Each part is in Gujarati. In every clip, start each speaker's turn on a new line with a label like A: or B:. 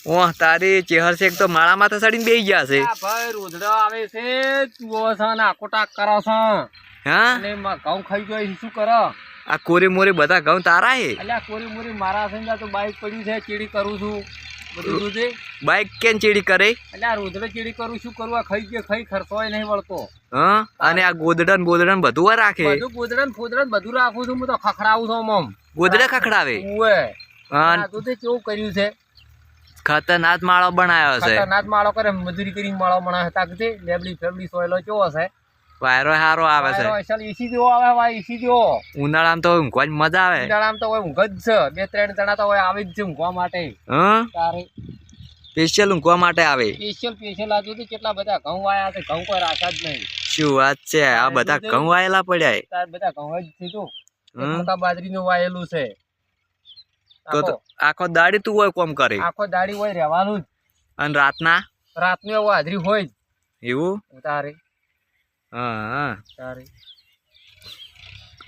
A: ઓહ તારી ચેહર છે એક તો માળા માથે સડીને બેહી ગયા છે.
B: ભાઈ રોધડો આવે છે તું છે ને આખો ટાક કરો છે
A: હા
B: અને ઘઉં ખાઈ ગયો શું કરો
A: આ કોરી મોરી બધા ઘઉં તારા હે
B: અલ્યા કોરી મોરી મારા છે તો બાઈક પડ્યું છે ચીડી કરું છું બધું તું છે
A: બાઈક કેમ ચીડી કરે
B: અલ્યા રોધડો ચીડી કરું શું કરું આ ખાઈ ગયો ખાઈ ખર્ચોય નહીં વળતો
A: હા અને આ ગોદડન બોદડન બધું રાખે
B: બધું ગોદડન ફોદડન બધું રાખું છું હું તો ખખડાવું છું મમ
A: ગોદડા ખખડાવે
B: ઓએ
A: હા
B: તું તે કેવું કર્યું છે
A: ખતરનાક માળો બનાવ્યો છે
B: ખતરનાક માળો કરે મજૂરી કરીને માળો બનાવે તાકતે લેબડી ફેબડી સોયલો કેવો છે
A: વાયરો હારો આવે છે
B: ચાલ એસી જેવો આવે ભાઈ એસી જેવો
A: ઉનાળામાં તો ઊંઘવાની મજા આવે
B: ઉનાળામાં તો હોય ઊંઘ જ છે બે ત્રણ જણા તો હોય આવી જ છે ઊંઘવા માટે
A: હા
B: તારે
A: સ્પેશિયલ ઊંઘવા માટે આવે
B: સ્પેશિયલ આજુ તો કેટલા બધા ઘઉં આયા છે ઘઉં કોઈ રાખ્યા જ નહીં
A: શું વાત છે આ બધા ઘઉં વાયેલા પડ્યા
B: તાર બધા ઘઉં જ છે જો મોટા બાજરીનું વાયેલું છે
A: તો આખો દાડી તું હોય કોમ કરે
B: આખો દાડી હોય રહેવાનું જ
A: અને રાતના
B: રાતની એવું હાજરી હોય જ
A: એવું
B: તારે
A: હા
B: તારે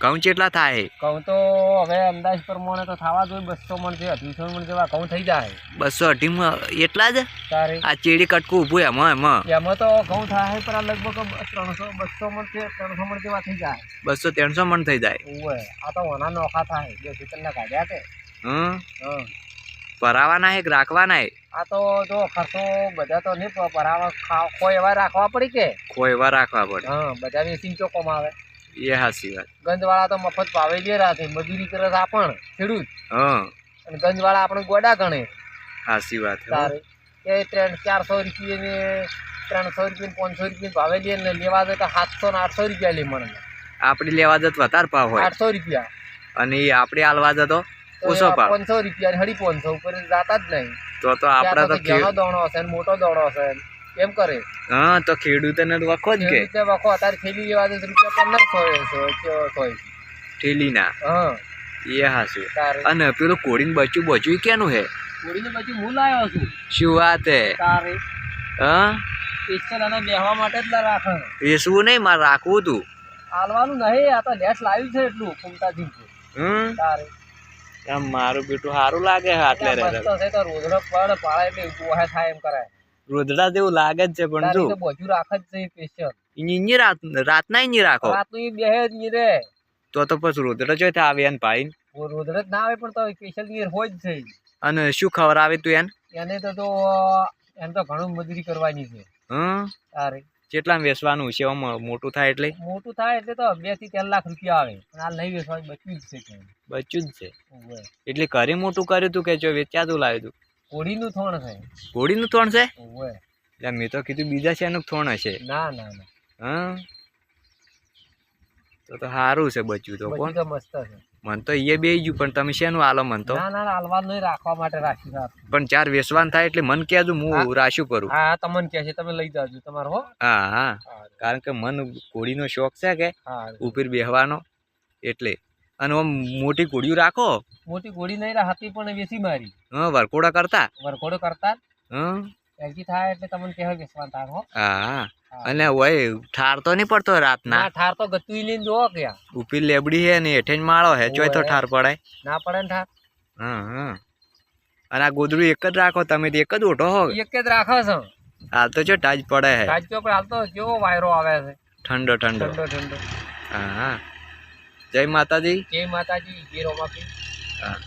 A: ઘઉં કેટલા થાય
B: ઘઉં તો હવે અંદાજ પ્રમાણે તો થવા જોઈએ 200 મણ છે 250 મણ જેવા ઘઉં થઈ જાય
A: 280 એટલા જ
B: તારે
A: આ ચેડી કટકું ઊભું
B: એમાં તો ઘઉં થાય પણ લગભગ 300 200 મણ છે 300 મણ જેવા થઈ જાય
A: 200-300 મણ થઈ જાય
B: ઓય આ તો ઓના નોખા થાય બે ખેતરના કાઢ્યા કે
A: હમ પરાવાના હે કે રાખવાના હે
B: આ તો જો ખર્ચો બધા તો નહીં પરાવા કોઈ એવા રાખવા પડી કે
A: કોઈ વાર રાખવા પડે
B: હા બધા વેચીને ચોખ્ખો આવે
A: એ હાચી વાત
B: ગંજવાળા તો મફત ભાવે જે રાખે મજૂરી કરે આપણ ખેડૂત
A: હા
B: અને ગંજવાળા આપણે ગોડા ગણે
A: હાચી વાત
B: તારે એ 400 રૂપિયા ને 300 રૂપિયા 500 રૂપિયા ભાવે લે ને લેવા જાય તો 700 ને 800 રૂપિયા લે મને
A: આપડી લેવા જત વધારે ભાવ હોય
B: 800 રૂપિયા
A: અને એ આપડે હાલવા જતો ઓછો ભાવ
B: 500 રૂપિયા 550 ઉપર જાતા જ નહીં
A: તો આપડા તો
B: ઘણો દોણો હશે મોટો દોણો હશે કેમ કરે
A: હા તો ખેડૂતોને તો વખો જ કે
B: વખો અત્યારે થેલી લેવા તો રૂપિયા 1500
A: થેલી ના
B: હા
A: એ હાસું અને પેલું કોડીને બચ્યું કેનું હે
B: કોડીને બચ્યું હું લાવ્યો છું
A: શું વાત હે
B: તારે
A: હા
B: સ્પેશિયલ અને બેહવા માટે જ રાખે
A: વેસવું નહીં મારે રાખવું તું
B: હાલવાનું નહીં આ તો લેસ લાવ્યું છે એટલું કુમતાજી તારે
A: મારું બેટું સારું લાગે આટલે
B: રોદડો પડ પાડે એટલે ઉભો થાય એમ કરાય
A: રોદડા જેવું લાગે જ છે પણ જો
B: બધું રાખ જ છે સ્પેશિયલ
A: ઇની રાતના ઇની રાખો
B: રાતનું ઈ બેહે જ ની રે
A: તો પછી રોદડા જોઈતા આવે એને ભાઈ
B: રોદડા જ ના આવે પણ તો સ્પેશિયલ નીર હોય જ છે
A: અને શું ખબર આવે તું
B: એને તો એને તો ઘણું મજૂરી કરવાની છે તારે
A: કેટલા વેચવાનું છે મોટું થાય એટલે
B: તો 2 થી 3 લાખ રૂપિયા આવે પણ આ નહીં વેચવાનું બચ્યું જ છે
A: એટલે ઘરે મોટું કર્યું તું કે જો વેચ્યા તું લાવ્યું તું
B: ઘોડીનું થોણ છે
A: ઘોડીનું થોણ છે એટલે મેં તો કીધું બીજા છે એનું થોણ હશે
B: ના
A: હા તો સારું છે બચ્યું તો કોણ
B: મસ્ત છે
A: મન તો એ બે ગયું પણ તમે શેનું આલો મન તો
B: ના હાલવા નહીં રાખવા માટે રાખ્યું
A: પણ 4 વેચવાન થાય એટલે મન કહેજો હું રાશું કરું
B: હા તમને કહે છે તમે લઈ જાજો તમારો હો
A: હા કારણ કે મન ઘોડીનો શોખ છે કે ઉપર બેહવાનો એટલે અને આમ મોટી ઘોડીઓ રાખો
B: મોટી ઘોડી નહીં રાખતી પણ વેચી મારી
A: વરઘોડો કરતા
B: એકી થાય એટલે તમને કહેવાય વેચવાન તાર હો
A: હા અને ઓય ઠાર તો નહીં પડતો રાતના
B: ઠાર તો ગતુઈ લઈને જોવો કે
A: ઉપી લેબડી હે ને હેઠે માળો હે ચોય તો ઠાર પડાય
B: ના પડે ને ઠાર
A: અને આ ગોદડું એક જ રાખો તમે એક જ ઓઢો હો
B: એક જ રાખો છો
A: હાલ તો જો ટાજ પડે હે
B: ટાજ તો હાલ તો કેવો વાયરો આવે છે
A: ઠંડો હા જય માતાજી
B: જય રોમાપી
A: હા